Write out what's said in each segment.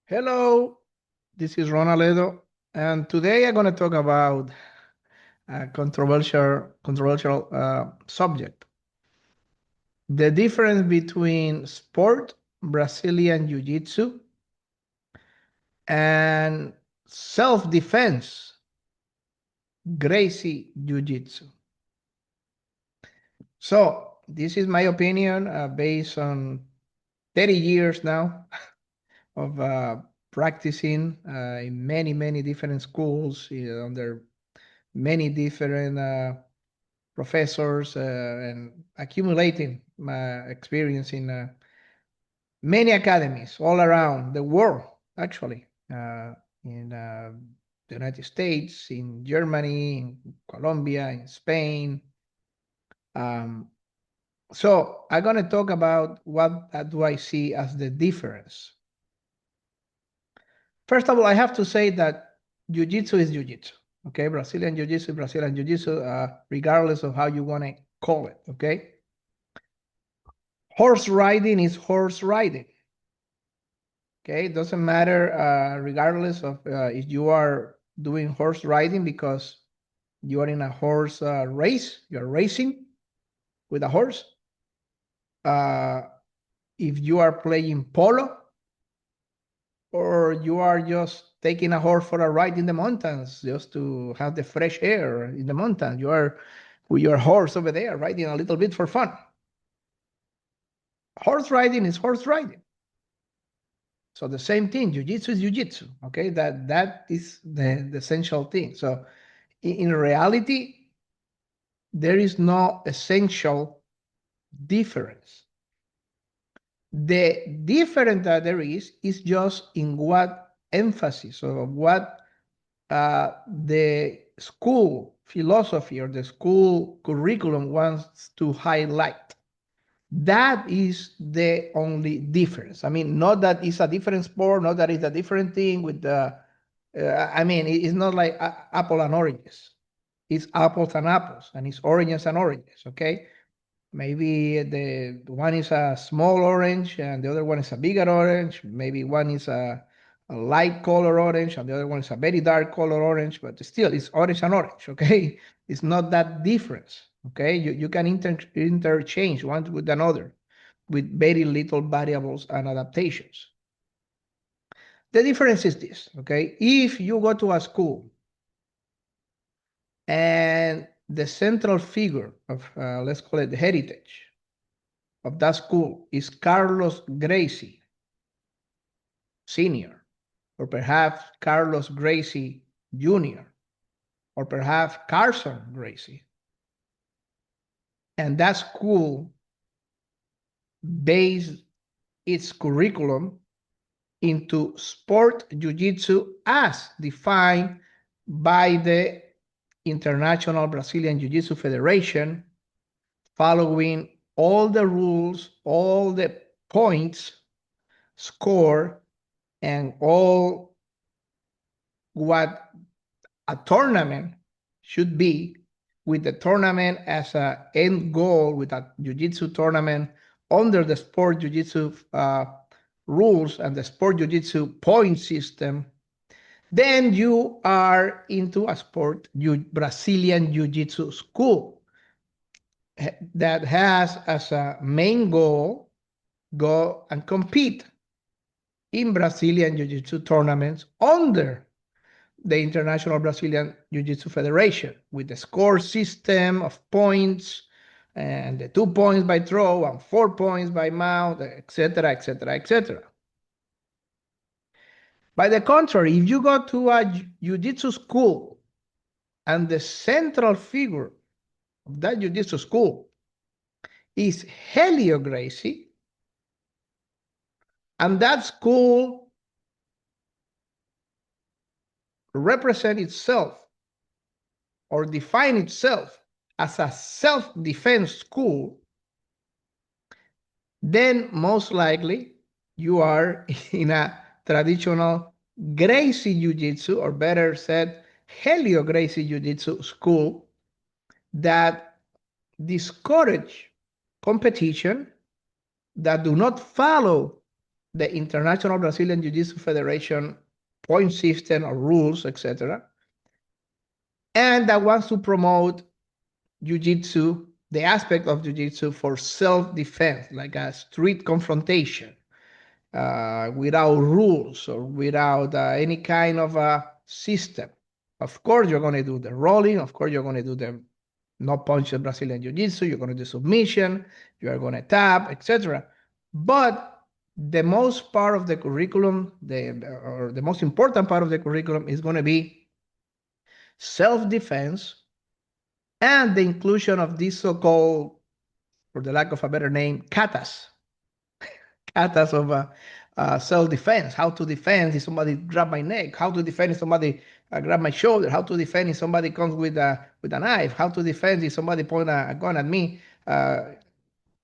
Hello, this is Ron Aledo, and today I'm going to talk about a controversial subject: the difference between sport Brazilian Jiu-jitsu and self-defense Gracie Jiu-jitsu. So this is my opinion based on 30 years now of practicing in many different schools under many different professors and accumulating my experience in many academies all around the world, actually, in the United States, in Germany, in Colombia, in Spain. Um, so I'm going to talk about what do I see as the difference. First of all, I have to say that Jiu-Jitsu is Jiu-Jitsu. Okay, Brazilian Jiu-Jitsu, regardless of how you want to call it. Okay, horse riding is horse riding. Okay, it doesn't matter regardless of if you are doing horse riding because you are in a horse race, you're racing with a horse. Uh, if you are playing polo or you are just taking a horse for a ride in the mountains just to have the fresh air in the mountains, you are with your horse over there riding a little bit for fun. Horse riding is horse riding. So the same thing, jiu-jitsu is jiu-jitsu. Okay, that is the essential thing. So in reality, there is no essential difference. The difference that there is just in what emphasis or what the school philosophy or the school curriculum wants to highlight. That is the only difference. I mean, not that it's a different sport, not that it's a different thing with the, I mean, it's not like apple and oranges. It's apples and apples, and it's oranges and oranges, okay? Maybe the one is a small orange and the other one is a bigger orange. Maybe one is a light color orange and the other one is a very dark color orange, but still it's orange and orange, okay? It's not that difference, okay? You can interchange one with another with very little variables and adaptations. The difference is this, okay? If you go to a school and the central figure of, let's call it the heritage of that school is Carlos Gracie Sr., or perhaps Carlos Gracie Jr., or perhaps Carson Gracie. And that school based its curriculum into sport jiu-jitsu as defined by the International Brazilian Jiu-Jitsu Federation, following all the rules, all the points score, and all what a tournament should be, with the tournament as an end goal, with a jiu-jitsu tournament under the sport jiu-jitsu rules and the sport jiu-jitsu point system, then you are into a sport Brazilian jiu-jitsu school that has as a main goal go and compete in Brazilian jiu-jitsu tournaments under the International Brazilian Jiu-Jitsu Federation with the score system of points and the 2 points by throw and 4 points by mount, etc., etc., etc. By the contrary, if you go to a jiu-jitsu school and the central figure of that jiu-jitsu school is Helio Gracie, and that school represents itself or define itself as a self-defense school, then most likely you are in a traditional Gracie Jiu-Jitsu, or better said, Helio Gracie Jiu-Jitsu school that discourage competition, that do not follow the International Brazilian Jiu-Jitsu Federation point system or rules, etc., and that wants to promote jiu-jitsu, the aspect of jiu-jitsu for self-defense, like a street confrontation, without rules or without any kind of a system. Of course, you're going to do the rolling. Of course, you're going to do the no punch Brazilian Jiu-Jitsu. You're going to do submission. You are going to tap, etc. But the most part of the curriculum, or the most important part of the curriculum, is going to be self-defense and the inclusion of these so-called, for the lack of a better name, katas, katas of self-defense. How to defend if somebody grab my neck? How to defend if somebody grab my shoulder? How to defend if somebody comes with a knife? How to defend if somebody point a gun at me?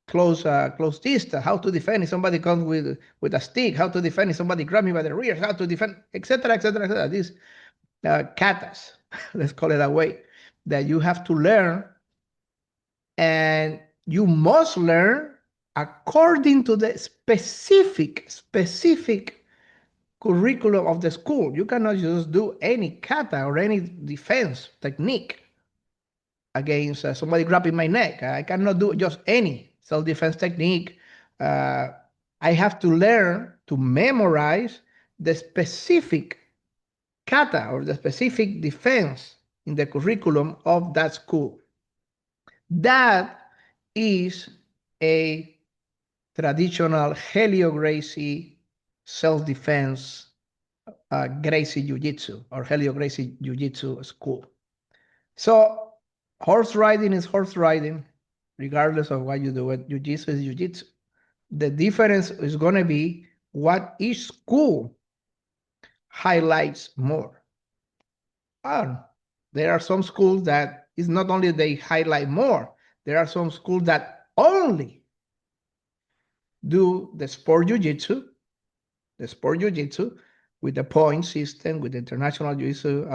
Close distance. How to defend if somebody comes with a stick? How to defend if somebody grab me by the rear? How to defend, etc., etc., etc. These katas, let's call it that way, that you have to learn, and you must learn according to the specific curriculum of the school. You cannot just do any kata or any defense technique against somebody grabbing my neck. I cannot do just any self-defense technique. I have to learn to memorize the specific kata or the specific defense in the curriculum of that school. That is a traditional Helio Gracie self-defense Gracie Jiu-Jitsu or Helio Gracie Jiu-Jitsu school. So horse riding is horse riding, regardless of what you do. Jiu-Jitsu is Jiu-Jitsu. The difference is going to be what each school highlights more. There are some schools that is not only they highlight more, there are some schools that only do the sport jiu-jitsu with the point system, with the International Jiu-Jitsu,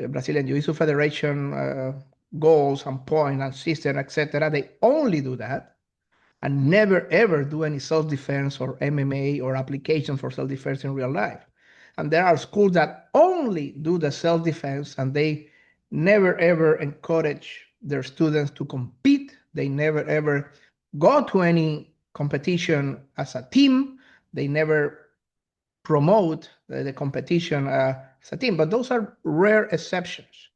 Brazilian Jiu-Jitsu Federation goals and point and system, etc. They only do that and never ever do any self-defense or MMA or application for self-defense in real life. And there are schools that only do the self-defense, and they never ever encourage their students to compete. They never ever go to any competition as a team. They never promote the competition as a team. But those are rare exceptions.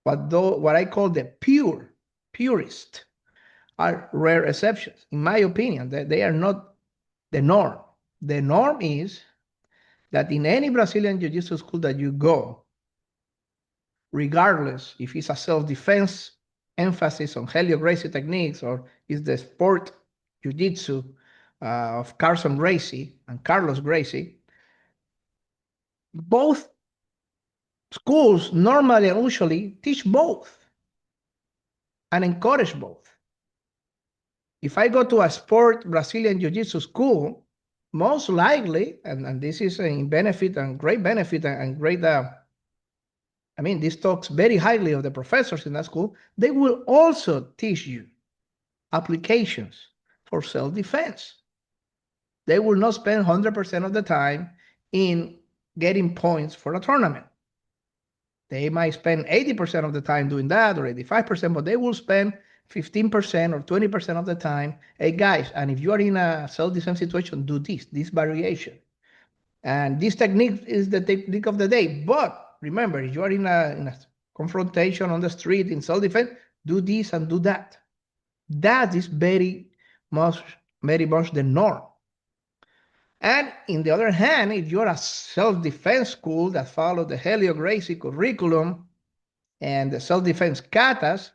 But what I call the purist are rare exceptions. In my opinion, they are not the norm. The norm is that in any Brazilian Jiu-Jitsu school that you go, regardless if it's a self-defense emphasis on Helio Gracie techniques or is the sport Jiu-Jitsu of Carlos Gracie and Carlos Gracie, both schools normally and usually teach both and encourage both. If I go to a sport Brazilian Jiu-Jitsu school, most likely, and this is a benefit and great benefit and great, this talks very highly of the professors in that school, they will also teach you applications for self-defense. They will not spend 100% of the time in getting points for a tournament. They might spend 80% of the time doing that or 85%, but they will spend 15% or 20% of the time. Hey guys, and if you are in a self-defense situation, do this variation. And this technique is the technique of the day. But remember, if you are in a confrontation on the street in self-defense, do this and do that. That is very much the norm. And in the other hand, if you're a self-defense school that follows the Helio Gracie curriculum and the self-defense katas,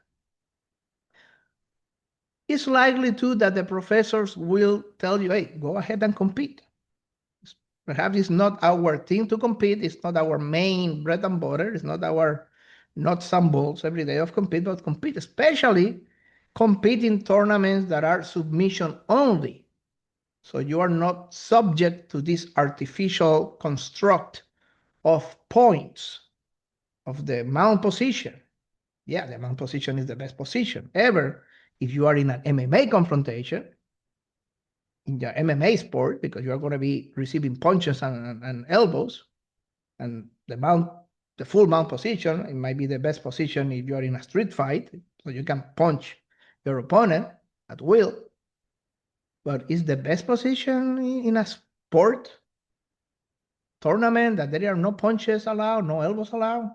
it's likely too that the professors will tell you, hey, go ahead and compete. Perhaps it's not our thing to compete. It's not our main bread and butter. It's not our nuts and bolts every day of compete, but compete, especially compete in tournaments that are submission only. So you are not subject to this artificial construct of points of the mount position. Yeah, the mount position is the best position ever. If you are in an MMA confrontation, in your MMA sport, because you are going to be receiving punches and elbows, and the full mount position, it might be the best position if you're in a street fight, so you can punch your opponent at will. But is the best position in a sport tournament that there are no punches allowed, no elbows allowed?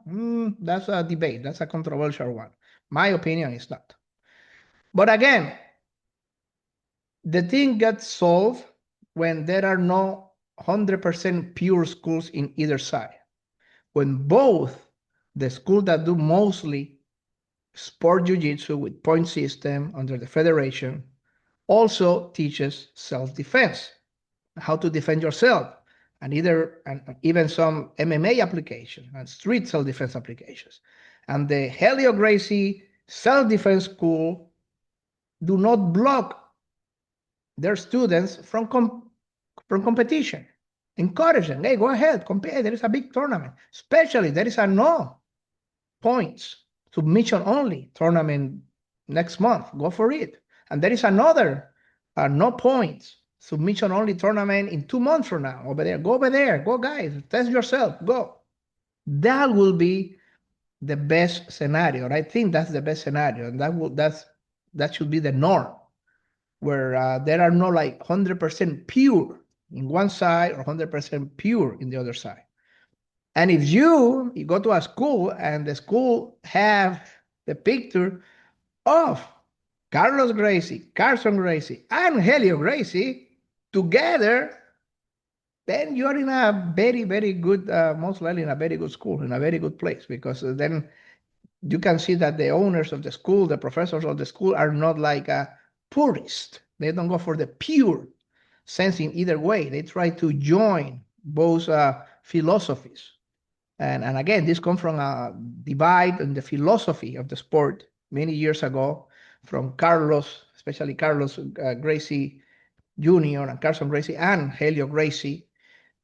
That's a debate. That's a controversial one. My opinion is not. But again, the thing gets solved when there are no 100% pure schools in either side. When both the school that do mostly sport jiu-jitsu with point system under the federation also teaches self-defense, how to defend yourself, and even some MMA applications and street self-defense applications. And the Helio Gracie self-defense school do not block their students from competition. Encourage them. Hey, go ahead, compete. There is a big tournament. Especially there is a no points, submission only tournament next month. Go for it. And there is another no points, submission only tournament in 2 months from now. Over there. Go over there. Go, guys. Test yourself. Go. That will be the best scenario. And I think that's the best scenario. And that should be the norm, where there are no like 100% pure in one side or 100% pure in the other side. And if you go to a school and the school have the picture of Carlos Gracie, Carson Gracie, and Helio Gracie together, then you're in a very, very good, most likely in a very good school, in a very good place, because then you can see that the owners of the school, the professors of the school are not like a purist. They don't go for the pure sense in either way. They try to join both philosophies. And again, this comes from a divide in the philosophy of the sport many years ago from Carlos, especially Carlos Gracie Jr. and Carson Gracie and Helio Gracie,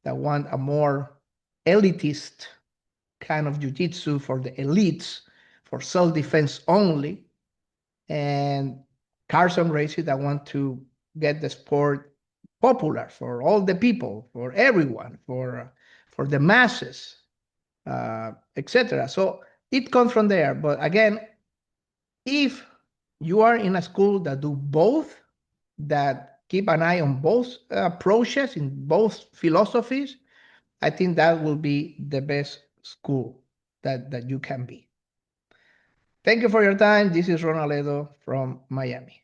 that want a more elitist kind of jiu-jitsu for the elites, for self-defense only, and Carson Gracie that want to get the sport popular for all the people, for everyone, for the masses, etc. So it comes from there. But again, if you are in a school that do both, that keep an eye on both approaches in both philosophies, I think that will be the best school that you can be. Thank you for your time. This is Ron Aledo from Miami.